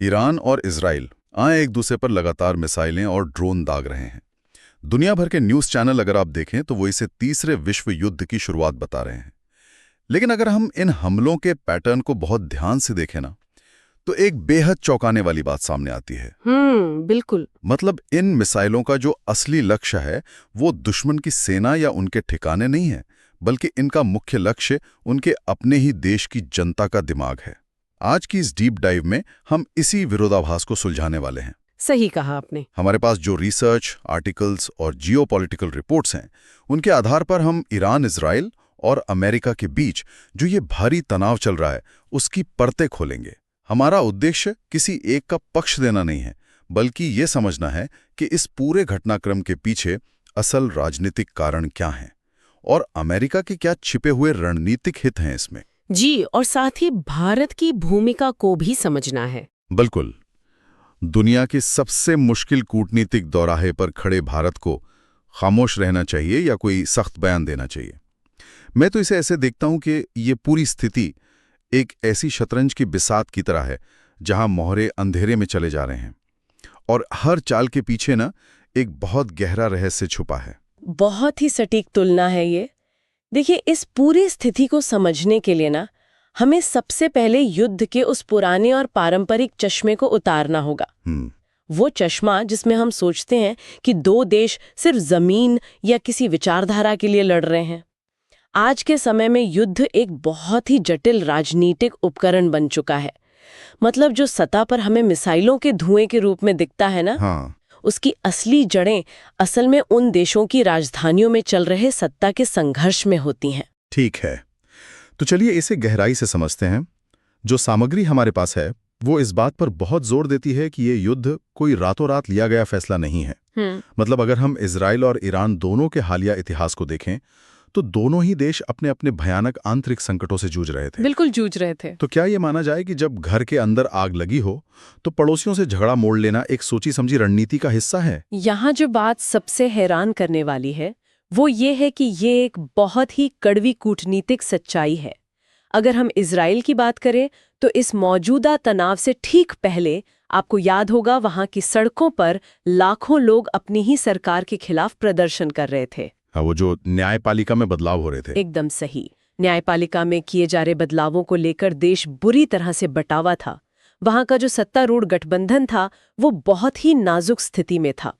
Iran और Israel एक दूसरे पर लगातार मिसाइलें और ड्रोन दाग रहे हैं। दुनिया भर के न्यूज़ चैनल अगर आप देखें तो वो इसे तीसरे विश्व युद्ध की शुरुआत बता रहे हैं। लेकिन अगर हम इन हमलों के पैटर्न को बहुत ध्यान से देखें ना, तो एक बेहद चौंकाने वाली बात सामने आती है। बिल्कुल। मतलब इन मिसाइलों का जो असली लक्ष्य है वो दुश्मन की सेना या उनके ठिकाने नहीं है, बल्कि इनका मुख्य लक्ष्य उनके अपने ही देश की जनता का दिमाग है। आज की इस डीप डाइव में हम इसी विरोधाभास को सुलझाने वाले हैं। सही कहा आपने। हमारे पास जो रिसर्च, आर्टिकल्स और जियोपॉलिटिकल रिपोर्ट्स हैं, उनके आधार पर हम ईरान, इजराइल और अमेरिका के बीच जो ये भारी तनाव चल रहा है, उसकी परतें खोलेंगे। हमारा उद्देश्य किसी एक का पक्ष देना नहीं है, बल्कि ये समझना है कि इस पूरे घटनाक्रम के पीछे असल राजनीतिक कारण क्या हैं और अमेरिका के क्या छिपे हुए रणनीतिक हित हैं इसमें। जी, और साथ ही भारत की भूमिका को भी समझना है। बिल्कुल। दुनिया के सबसे मुश्किल कूटनीतिक दौराहे पर खड़े भारत को खामोश रहना चाहिए या कोई सख्त बयान देना चाहिए। मैं तो इसे ऐसे देखता हूं कि ये पूरी स्थिति एक ऐसी शतरंज की बिसात की तरह है जहां मोहरे अंधेरे में चले जा रहे हैं और हर चाल के पीछे ना एक बहुत गहरा रहस्य छुपा है। बहुत ही सटीक तुलना है ये। देखिए, इस पूरी स्थिति को समझने के लिए ना हमें सबसे पहले युद्ध के उस पुराने और पारंपरिक चश्मे को उतारना होगा। वो चश्मा जिसमें हम सोचते हैं कि दो देश सिर्फ जमीन या किसी विचारधारा के लिए लड़ रहे हैं। आज के समय में युद्ध एक बहुत ही जटिल राजनीतिक उपकरण बन चुका है। मतलब जो सतह पर हमें मिसाइलों के धुएं के रूप में दिखता है ना, उसकी असली जड़ें असल में उन देशों की राजधानियों में चल रहे सत्ता के संघर्ष में होती हैं। ठीक है, तो चलिए इसे गहराई से समझते हैं। जो सामग्री हमारे पास है वो इस बात पर बहुत जोर देती है कि ये युद्ध कोई रातों रात लिया गया फैसला नहीं है। मतलब अगर हम इजराइल और ईरान दोनों के हालिया इतिहास को देखें तो दोनों ही देश अपने अपने भयानक आंतरिक संकटों से जूझ रहे थे। बिल्कुल जूझ रहे थे। तो क्या ये माना जाए कि जब घर के अंदर आग लगी हो तो पड़ोसियों से झगड़ा मोड़ लेना एक सोची समझी रणनीति का हिस्सा है? यहाँ जो बात सबसे हैरान करने वाली है वो ये है कि ये एक बहुत ही कड़वी कूटनीतिक सच्चाई है। अगर हम इजराइल की बात करें तो इस मौजूदा तनाव से ठीक पहले आपको याद होगा वहां की सड़कों पर लाखों लोग अपनी ही सरकार के खिलाफ प्रदर्शन कर रहे थे। हाँ, वो जो न्यायपालिका में बदलाव हो रहे थे। एकदम सही। न्यायपालिका में किए जा रहे बदलावों को लेकर देश बुरी तरह से बंटा था। वहां का जो सत्तारूढ़ गठबंधन था वो बहुत ही नाजुक स्थिति में था।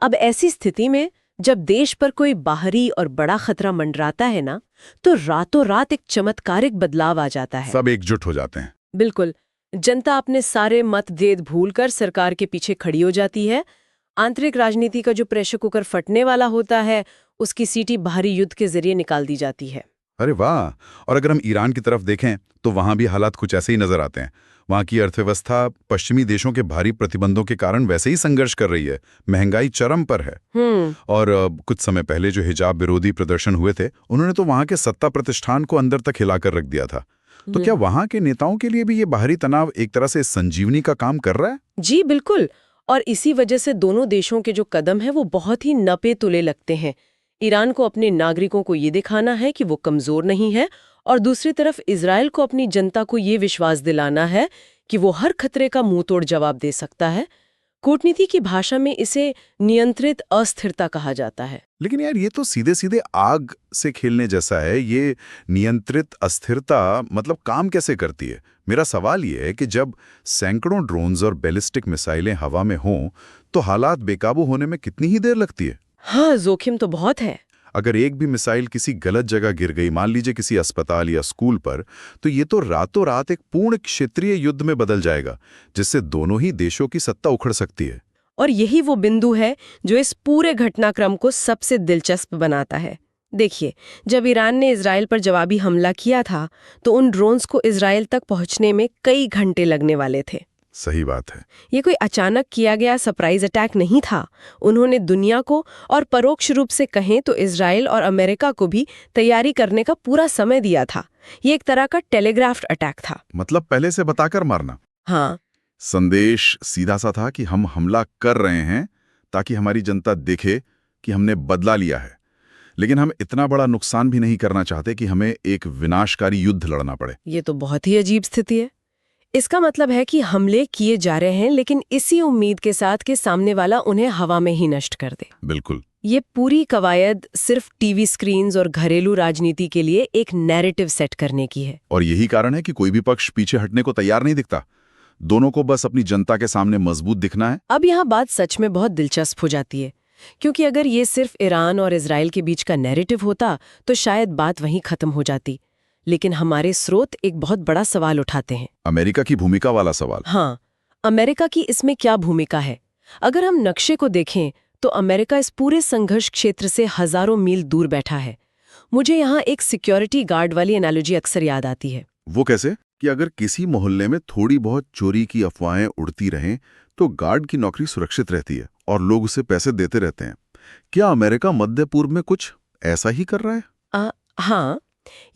अब ऐसी स्थिति में जब देश पर कोई बाहरी और बड़ा खतरा मंडराता है ना, तो रातों रात एक चमत्कारिक बदलाव आ जाता है। सब एकजुट हो जाते हैं। बिल्कुल। जनता अपने सारे मतभेद भूलकर सरकार के पीछे खड़ी हो जाती है। आंतरिक राजनीति का जो प्रेशर कुकर फटने वाला होता है उसकी सीटी बाहरी युद्ध के जरिए निकाल दी जाती है। अरे वाह! और अगर हम ईरान की तरफ देखें तो वहां भी हालात कुछ ऐसे ही नजर आते हैं। वहां की अर्थव्यवस्था पश्चिमी देशों के भारी प्रतिबंधों के कारण वैसे ही संघर्ष कर रही है। महंगाई चरम पर है। और कुछ समय पहले जो हिजाब विरोधी प्रदर्शन हुए थे, उन्होंने तो वहां के सत्ता प्रतिष्ठान को अंदर तक हिलाकर रख दिया था। तो क्या वहां के नेताओं के लिए भी ये बाहरी तनाव एक तरह से संजीवनी का काम कर रहा है? जी बिल्कुल। और इसी वजह से दोनों देशों के जो कदम है वो बहुत ही नपे तुले लगते हैं। ईरान को अपने नागरिकों को ये दिखाना है कि वो कमजोर नहीं है, और दूसरी तरफ इजराइल को अपनी जनता को ये विश्वास दिलाना है कि वो हर खतरे का मुंहतोड़ जवाब दे सकता है। कूटनीति की भाषा में इसे नियंत्रित अस्थिरता कहा जाता है। लेकिन यार ये तो सीधे सीधे आग से खेलने जैसा है। ये नियंत्रित अस्थिरता मतलब काम कैसे करती है? मेरा सवाल ये है कि जब सैकड़ों ड्रोन्स और बैलिस्टिक मिसाइलें हवा में हों तो हालात बेकाबू होने में कितनी ही देर लगती है? हाँ, जोखिम तो बहुत है। अगर एक भी मिसाइल किसी गलत जगह गिर गई, मान लीजिए किसी अस्पताल या स्कूल पर, तो ये तो रातों रात एक पूर्ण क्षेत्रीय युद्ध में बदल जाएगा, जिससे दोनों ही देशों की सत्ता उखड़ सकती है। और यही वो बिंदु है जो इस पूरे घटनाक्रम को सबसे दिलचस्प बनाता है। देखिए, जब ईरान ने इजराइल पर जवाबी हमला किया था तो उन ड्रोन्स को इजराइल तक पहुंचने में कई घंटे लगने वाले थे। सही बात है। ये कोई अचानक किया गया सरप्राइज अटैक नहीं था। उन्होंने दुनिया को और परोक्ष रूप से कहें तो इजराइल और अमेरिका को भी तैयारी करने का पूरा समय दिया था। ये एक तरह का टेलीग्राफ्ड अटैक था। मतलब पहले से बताकर मारना। हाँ, संदेश सीधा सा था कि हम हमला कर रहे हैं ताकि हमारी जनता देखे कि हमने बदला लिया है, लेकिन हम इतना बड़ा नुकसान भी नहीं करना चाहते कि हमें एक विनाशकारी युद्ध लड़ना पड़े। ये तो बहुत ही अजीब स्थिति है। इसका मतलब है कि हमले किए जा रहे हैं, लेकिन इसी उम्मीद के साथ कि सामने वाला उन्हें हवा में ही नष्ट कर दे। बिल्कुल। ये पूरी कवायद सिर्फ टीवी स्क्रीन्स और घरेलू राजनीति के लिए एक नैरेटिव सेट करने की है। और यही कारण है कि कोई भी पक्ष पीछे हटने को तैयार नहीं दिखता। दोनों को बस अपनी जनता के सामने मजबूत दिखना है। अब यहाँ बात सच में बहुत दिलचस्प हो जाती है, क्योंकि अगर ये सिर्फ ईरान और इजराइल के बीच का नैरेटिव होता तो शायद बात वहीं खत्म हो जाती। लेकिन हमारे स्रोत एक बहुत बड़ा सवाल उठाते हैं, अमेरिका की भूमिका वाला सवाल। हाँ, अमेरिका की इसमें क्या भूमिका है? अगर हम नक्शे को देखें तो अमेरिका इस पूरे संघर्ष क्षेत्र से हजारों मील दूर बैठा है। मुझे यहाँ एक सिक्योरिटी गार्ड वाली एनालॉजी अक्सर याद आती है। वो कैसे? कि अगर किसी मोहल्ले में थोड़ी बहुत चोरी की अफवाहें उड़ती रहें तो गार्ड की नौकरी सुरक्षित रहती है और लोग उसे पैसे देते रहते हैं। क्या अमेरिका मध्य पूर्व में कुछ ऐसा ही कर रहा है? हाँ,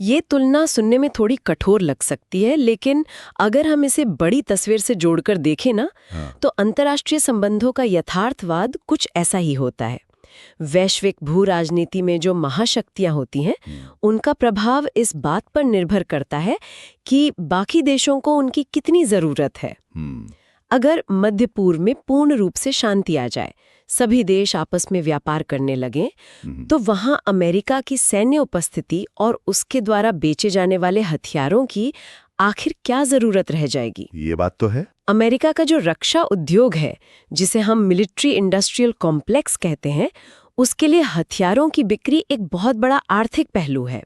ये तुलना सुनने में थोड़ी कठोर लग सकती है, लेकिन अगर हम इसे बड़ी तस्वीर से जोड़कर देखें ना, तो अंतर्राष्ट्रीय संबंधों का यथार्थवाद कुछ ऐसा ही होता है। वैश्विक भू राजनीति में जो महाशक्तियां होती हैं, उनका प्रभाव इस बात पर निर्भर करता है कि बाकी देशों को उनकी कितनी जरूरत है। अगर मध्य पूर्व में पूर्ण रूप से शांति आ जाए, सभी देश आपस में व्यापार करने लगे, तो वहां अमेरिका की सैन्य उपस्थिति और उसके द्वारा बेचे जाने वाले हथियारों की आखिर क्या जरूरत रह जाएगी? ये बात तो है। अमेरिका का जो रक्षा उद्योग है, जिसे हम मिलिट्री इंडस्ट्रियल कॉम्प्लेक्स कहते हैं, उसके लिए हथियारों की बिक्री एक बहुत बड़ा आर्थिक पहलू है।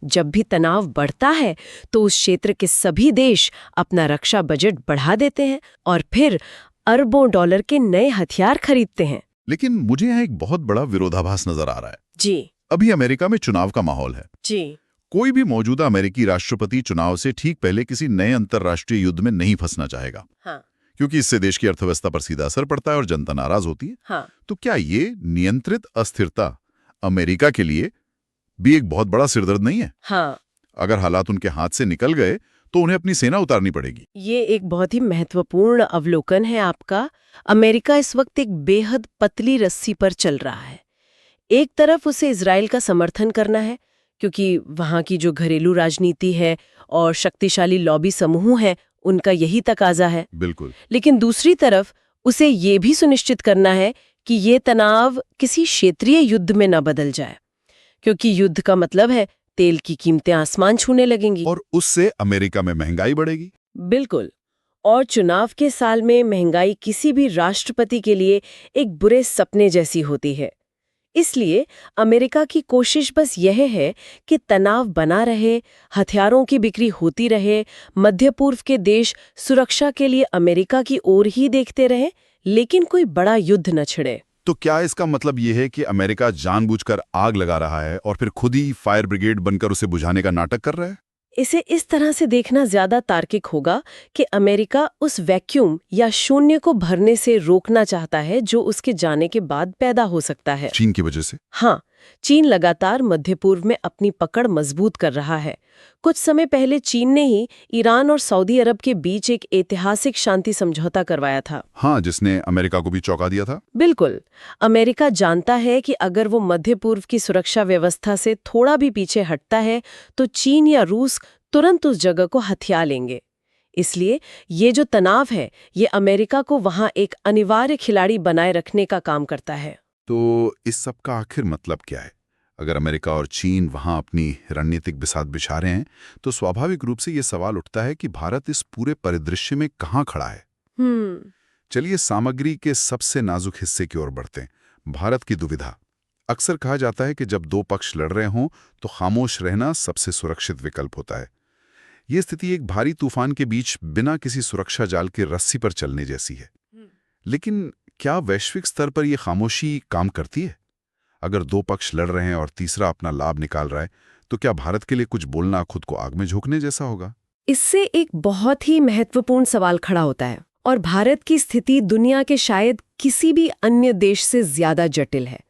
जब भी तनाव बढ़ता है तो उस क्षेत्र के सभी देश अपना रक्षा बजट बढ़ा देते हैं और फिर अरबों डॉलर के नए हथियार खरीदते हैं। लेकिन मुझे यहाँ एक बहुत बड़ा विरोधाभास नजर आ रहा है। जी। अभी अमेरिका में चुनाव का माहौल है। जी। कोई भी मौजूदा अमेरिकी राष्ट्रपति चुनाव से ठीक पहले किसी नए अंतर्राष्ट्रीय युद्ध में नहीं फंसना चाहेगा। हाँ। क्योंकि इससे देश की अर्थव्यवस्था पर सीधा असर पड़ता है और जनता नाराज होती है। हाँ। तो क्या ये नियंत्रित अस्थिरता अमेरिका के लिए भी एक बहुत बड़ा सिरदर्द नहीं है? हाँ। अगर हालात उनके हाथ से निकल गए तो उन्हें अपनी सेना उतारनी पड़ेगी। ये एक बहुत ही महत्वपूर्ण अवलोकन है आपका। अमेरिका इस वक्त एक बेहद पतली रस्सी पर चल रहा है। एक तरफ उसे इजराइल का समर्थन करना है, क्योंकि वहां की जो घरेलू राजनीति है और शक्तिशाली लॉबी समूह है, उनका यही तकाजा है। बिल्कुल। लेकिन दूसरी तरफ उसे ये भी सुनिश्चित करना है कि ये तनाव किसी क्षेत्रीय युद्ध में न बदल जाए, क्योंकि युद्ध का मतलब है तेल की कीमतें आसमान छूने लगेंगी और उससे अमेरिका में महंगाई बढ़ेगी। बिल्कुल। और चुनाव के साल में महंगाई किसी भी राष्ट्रपति के लिए एक बुरे सपने जैसी होती है। इसलिए अमेरिका की कोशिश बस यह है कि तनाव बना रहे, हथियारों की बिक्री होती रहे, मध्य पूर्व के देश सुरक्षा के लिए अमेरिका की ओर ही देखते रहे, लेकिन कोई बड़ा युद्ध न छिड़े। तो क्या इसका मतलब यह है कि अमेरिका जानबूझकर आग लगा रहा है और फिर खुद ही फायर ब्रिगेड बनकर उसे बुझाने का नाटक कर रहा है? इसे इस तरह से देखना ज्यादा तार्किक होगा कि अमेरिका उस वैक्यूम या शून्य को भरने से रोकना चाहता है जो उसके जाने के बाद पैदा हो सकता है। चीन की वजह से? हाँ, चीन लगातार मध्य पूर्व में अपनी पकड़ मजबूत कर रहा है। कुछ समय पहले चीन ने ही ईरान और सऊदी अरब के बीच एक ऐतिहासिक शांति समझौता करवाया था। हाँ, जिसने अमेरिका को भी चौंका दिया था। बिल्कुल। अमेरिका जानता है कि अगर वो मध्य पूर्व की सुरक्षा व्यवस्था से थोड़ा भी पीछे हटता है तो चीन या रूस तुरंत उस जगह को हथिया लेंगे। इसलिए ये जो तनाव है, ये अमेरिका को वहां एक अनिवार्य खिलाड़ी बनाए रखने का काम करता है। तो इस सब का आखिर मतलब क्या है? अगर अमेरिका और चीन वहां अपनी रणनीतिक बिसात बिछा रहे हैं तो स्वाभाविक रूप से ये सवाल उठता है कि भारत इस पूरे परिदृश्य में कहाँ खड़ा है। चलिए सामग्री के सबसे नाजुक हिस्से की ओर बढ़ते हैं, भारत की दुविधा। अक्सर कहा जाता है कि जब दो पक्ष लड़ रहे हों तो खामोश रहना सबसे सुरक्षित विकल्प होता है। ये स्थिति एक भारी तूफान के बीच बिना किसी सुरक्षा जाल के रस्सी पर चलने जैसी है। लेकिन क्या वैश्विक स्तर पर यह खामोशी काम करती है? अगर दो पक्ष लड़ रहे हैं और तीसरा अपना लाभ निकाल रहा है, तो क्या भारत के लिए कुछ बोलना खुद को आग में झोंकने जैसा होगा? इससे एक बहुत ही महत्वपूर्ण सवाल खड़ा होता है, और भारत की स्थिति दुनिया के शायद किसी भी अन्य देश से ज्यादा जटिल है।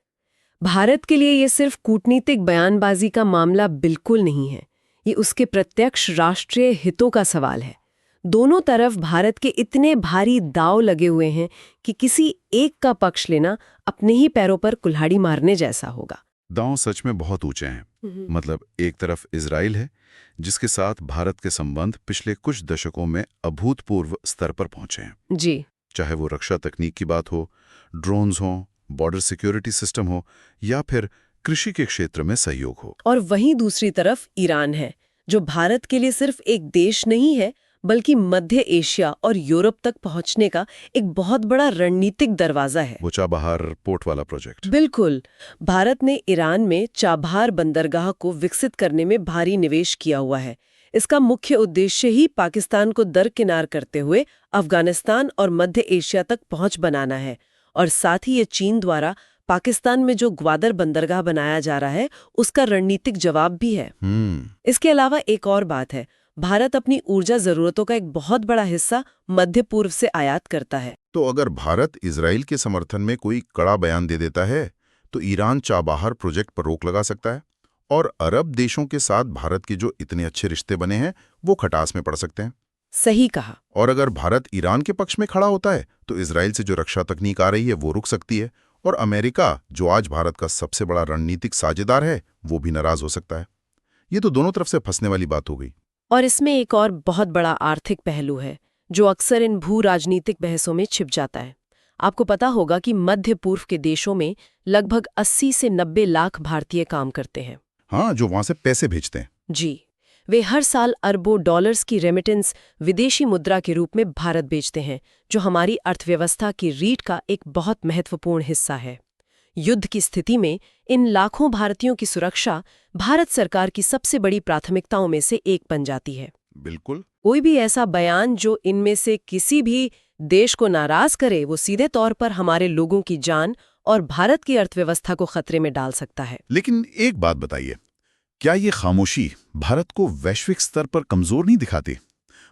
भारत के लिए ये सिर्फ कूटनीतिक बयानबाजी का मामला बिल्कुल नहीं है, ये उसके प्रत्यक्ष राष्ट्रीय हितों का सवाल है। दोनों तरफ भारत के इतने भारी दांव लगे हुए हैं कि किसी एक का पक्ष लेना अपने ही पैरों पर कुल्हाड़ी मारने जैसा होगा। दांव सच में बहुत ऊंचे हैं। मतलब एक तरफ इजराइल है, जिसके साथ भारत के संबंध पिछले कुछ दशकों में अभूतपूर्व स्तर पर पहुंचे हैं। जी। चाहे वो रक्षा तकनीक की बात हो, ड्रोन्स हो, बॉर्डर सिक्योरिटी सिस्टम हो या फिर कृषि के क्षेत्र में सहयोग हो। और वहीं दूसरी तरफ ईरान है, जो भारत के लिए सिर्फ एक देश नहीं है, बल्कि मध्य एशिया और यूरोप तक पहुंचने का एक बहुत बड़ा रणनीतिक दरवाजा है। वो चाबहार पोर्ट वाला प्रोजेक्ट। बिल्कुल। भारत ने ईरान में चाबहार बंदरगाह को विकसित करने में भारी निवेश किया हुआ है। इसका मुख्य उद्देश्य ही पाकिस्तान को दरकिनार करते हुए अफगानिस्तान और मध्य एशिया तक पहुंच बनाना है। और साथ ही ये चीन द्वारा पाकिस्तान में जो ग्वादर बंदरगाह बनाया जा रहा है, उसका रणनीतिक जवाब भी है। इसके अलावा एक और बात है, भारत अपनी ऊर्जा जरूरतों का एक बहुत बड़ा हिस्सा मध्य पूर्व से आयात करता है। तो अगर भारत इजराइल के समर्थन में कोई कड़ा बयान दे देता है, तो ईरान चाबहार प्रोजेक्ट पर रोक लगा सकता है और अरब देशों के साथ भारत के जो इतने अच्छे रिश्ते बने हैं, वो खटास में पड़ सकते हैं। सही कहा। और अगर भारत ईरान के पक्ष में खड़ा होता है, तो इजराइल से जो रक्षा तकनीक आ रही है, वो रुक सकती है और अमेरिका, जो आज भारत का सबसे बड़ा रणनीतिक साझेदार है, वो भी नाराज हो सकता है। ये तो दोनों तरफ से फंसने वाली बात हो गई। और इसमें एक और बहुत बड़ा आर्थिक पहलू है, जो अक्सर इन भू राजनीतिक बहसों में छिप जाता है। आपको पता होगा कि मध्य पूर्व के देशों में लगभग 80 से 90 लाख भारतीय काम करते हैं। हाँ, जो वहां से पैसे भेजते हैं। जी। वे हर साल अरबों डॉलर्स की रेमिटेंस विदेशी मुद्रा के रूप में भारत भेजते हैं, जो हमारी अर्थव्यवस्था की रीढ़ का एक बहुत महत्वपूर्ण हिस्सा है। युद्ध की स्थिति में इन लाखों भारतीयों की सुरक्षा भारत सरकार की सबसे बड़ी प्राथमिकताओं में से एक बन जाती है। बिल्कुल। कोई भी ऐसा बयान जो इनमें से किसी भी देश को नाराज करे, वो सीधे तौर पर हमारे लोगों की जान और भारत की अर्थव्यवस्था को खतरे में डाल सकता है। लेकिन एक बात बताइए, क्या ये खामोशी भारत को वैश्विक स्तर पर कमजोर नहीं दिखाती?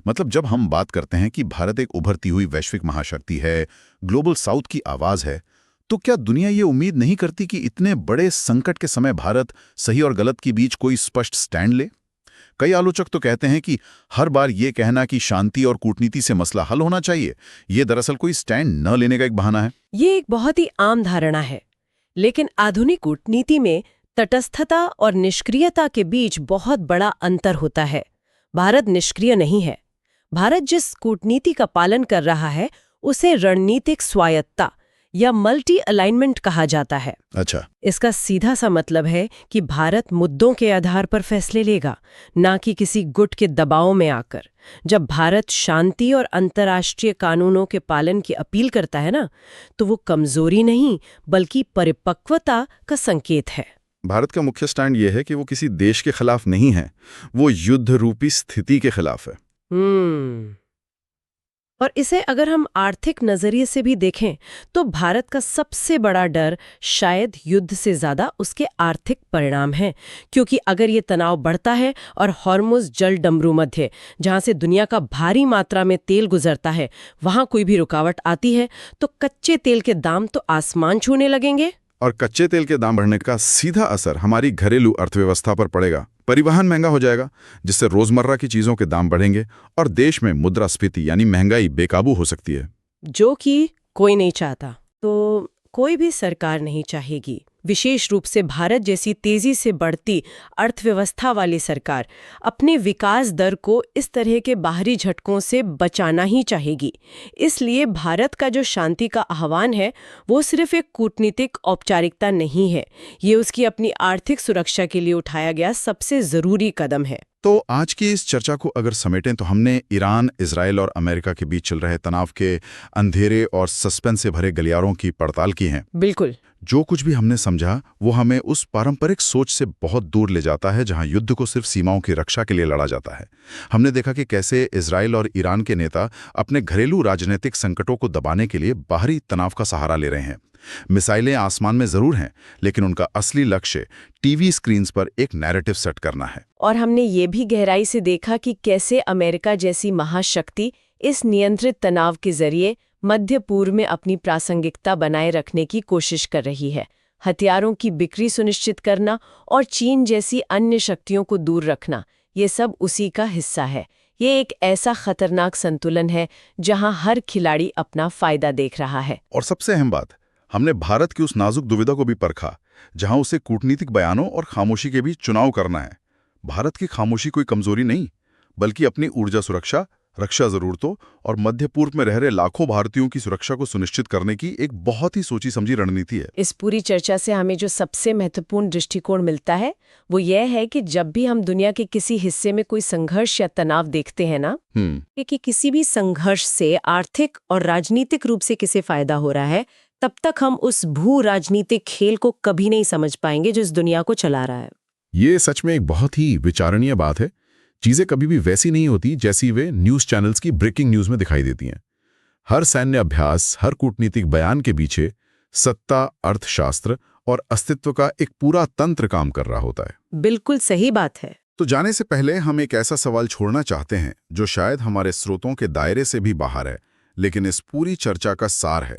मतलब जब हम बात करते हैं कि भारत एक उभरती हुई वैश्विक महाशक्ति है, ग्लोबल साउथ की आवाज है, तो क्या दुनिया ये उम्मीद नहीं करती कि इतने बड़े संकट के समय भारत सही और गलत के बीच कोई स्पष्ट स्टैंड ले? कई आलोचक तो कहते हैं कि हर बार ये कहना कि शांति और कूटनीति से मसला हल होना चाहिए, ये दरअसल कोई स्टैंड न लेने का एक बहाना है। ये एक बहुत ही आम धारणा है, लेकिन आधुनिक कूटनीति में तटस्थता और निष्क्रियता के बीच बहुत बड़ा अंतर होता है। भारत निष्क्रिय नहीं है। भारत जिस कूटनीति का पालन कर रहा है, उसे रणनीतिक स्वायत्तता या मल्टी अलाइनमेंट कहा जाता है। अच्छा। इसका सीधा सा मतलब है कि भारत मुद्दों के आधार पर फैसले लेगा, ना कि किसी गुट के दबाव में आकर। जब भारत शांति और अंतर्राष्ट्रीय कानूनों के पालन की अपील करता है ना, तो वो कमजोरी नहीं बल्कि परिपक्वता का संकेत है। भारत का मुख्य स्टैंड यह है कि वो किसी देश के खिलाफ नहीं है, वो युद्ध रूपी स्थिति के खिलाफ है। और इसे अगर हम आर्थिक नजरिए से भी देखें, तो भारत का सबसे बड़ा डर शायद युद्ध से ज्यादा उसके आर्थिक परिणाम हैं, क्योंकि अगर ये तनाव बढ़ता है और हॉर्मुज़ जल डमरू मध्य, जहां से दुनिया का भारी मात्रा में तेल गुजरता है, वहां कोई भी रुकावट आती है, तो कच्चे तेल के दाम तो आसमान छूने लगेंगे। और कच्चे तेल के दाम बढ़ने का सीधा असर हमारी घरेलू अर्थव्यवस्था पर पड़ेगा। परिवहन महंगा हो जाएगा, जिससे रोजमर्रा की चीजों के दाम बढ़ेंगे और देश में मुद्रास्फीति यानी महंगाई बेकाबू हो सकती है, जो कि कोई नहीं चाहता। तो कोई भी सरकार नहीं चाहेगी, विशेष रूप से भारत जैसी तेजी से बढ़ती अर्थव्यवस्था वाली सरकार अपने विकास दर को इस तरह के बाहरी झटकों से बचाना ही चाहेगी। इसलिए भारत का जो शांति का आह्वान है, वो सिर्फ एक कूटनीतिक औपचारिकता नहीं है, ये उसकी अपनी आर्थिक सुरक्षा के लिए उठाया गया सबसे जरूरी कदम है। तो आज की इस चर्चा को अगर समेटें तो हमने ईरान, इजराइल और अमेरिका के बीच चल रहे तनाव के अंधेरे और सस्पेंस से भरे गलियारों की पड़ताल की है। बिल्कुल। जो कुछ भी हमने समझा वो हमें उस पारंपरिक सोच से बहुत दूर ले जाता है जहां युद्ध को सिर्फ सीमाओं की रक्षा के लिए लड़ा जाता है। हमने देखा कि कैसे इजराइल और ईरान के नेता अपने घरेलू राजनीतिक संकटों को दबाने के लिए बाहरी तनाव का सहारा ले रहे हैं। मिसाइलें आसमान में जरूर हैं, लेकिन उनका असली लक्ष्य टीवी स्क्रीन्स पर एक नैरेटिव सेट करना है। और हमने ये भी गहराई से देखा कि कैसे अमेरिका जैसी महाशक्ति इस नियंत्रित तनाव के जरिए मध्य पूर्व में अपनी प्रासंगिकता बनाए रखने की कोशिश कर रही है। हथियारों की बिक्री सुनिश्चित करना और चीन जैसी अन्य शक्तियों को दूर रखना, ये सब उसी का हिस्सा है। ये एक ऐसा खतरनाक संतुलन है जहां हर खिलाड़ी अपना फायदा देख रहा है। और सबसे अहम बात, हमने भारत की उस नाजुक दुविधा को भी परखा जहां उसे कूटनीतिक बयानों और खामोशी के बीच चुनाव करना है। भारत की खामोशी कोई कमजोरी नहीं, बल्कि अपनी ऊर्जा सुरक्षा, रक्षा जरूरतों और मध्य पूर्व में रह रहे लाखों भारतीयों की सुरक्षा को सुनिश्चित करने की एक बहुत ही सोची समझी रणनीति है। इस पूरी चर्चा से हमें जो सबसे महत्वपूर्ण दृष्टिकोण मिलता है वो यह है कि जब भी हम दुनिया के किसी हिस्से में कोई संघर्ष या तनाव देखते हैं ना, कि किसी भी संघर्ष से आर्थिक और राजनीतिक रूप से किसे फायदा हो रहा है, तब तक हम उस भू राजनीतिक खेल को कभी नहीं समझ पाएंगे जो इस दुनिया को चला रहा है। ये सच में एक बहुत ही विचारणीय बात है। चीजें कभी भी वैसी नहीं होती जैसी वे न्यूज चैनल्स की ब्रेकिंग न्यूज में दिखाई देती हैं। हर सैन्य अभ्यास, हर कूटनीतिक बयान के पीछे सत्ता, अर्थशास्त्र और अस्तित्व का एक पूरा तंत्र काम कर रहा होता है। बिल्कुल सही बात है। तो जाने से पहले हम एक ऐसा सवाल छोड़ना चाहते हैं जो शायद हमारे स्रोतों के दायरे से भी बाहर है, लेकिन इस पूरी चर्चा का सार है।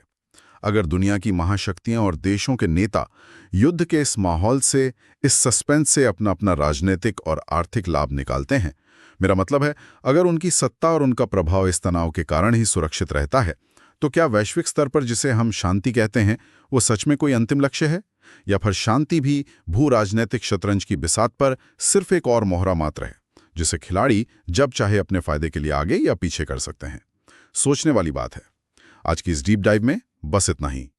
अगर दुनिया की महाशक्तियां और देशों के नेता युद्ध के इस माहौल से, इस सस्पेंस से अपना अपना राजनीतिक और आर्थिक लाभ निकालते हैं, मेरा मतलब है अगर उनकी सत्ता और उनका प्रभाव इस तनाव के कारण ही सुरक्षित रहता है, तो क्या वैश्विक स्तर पर जिसे हम शांति कहते हैं वो सच में कोई अंतिम लक्ष्य है, या फिर शांति भी भू राजनीतिक शतरंज की बिसात पर सिर्फ एक और मोहरा मात्र है जिसे खिलाड़ी जब चाहे अपने फायदे के लिए आगे या पीछे कर सकते हैं। सोचने वाली बात है। आज की इस डीप डाइव में बस इतना ही।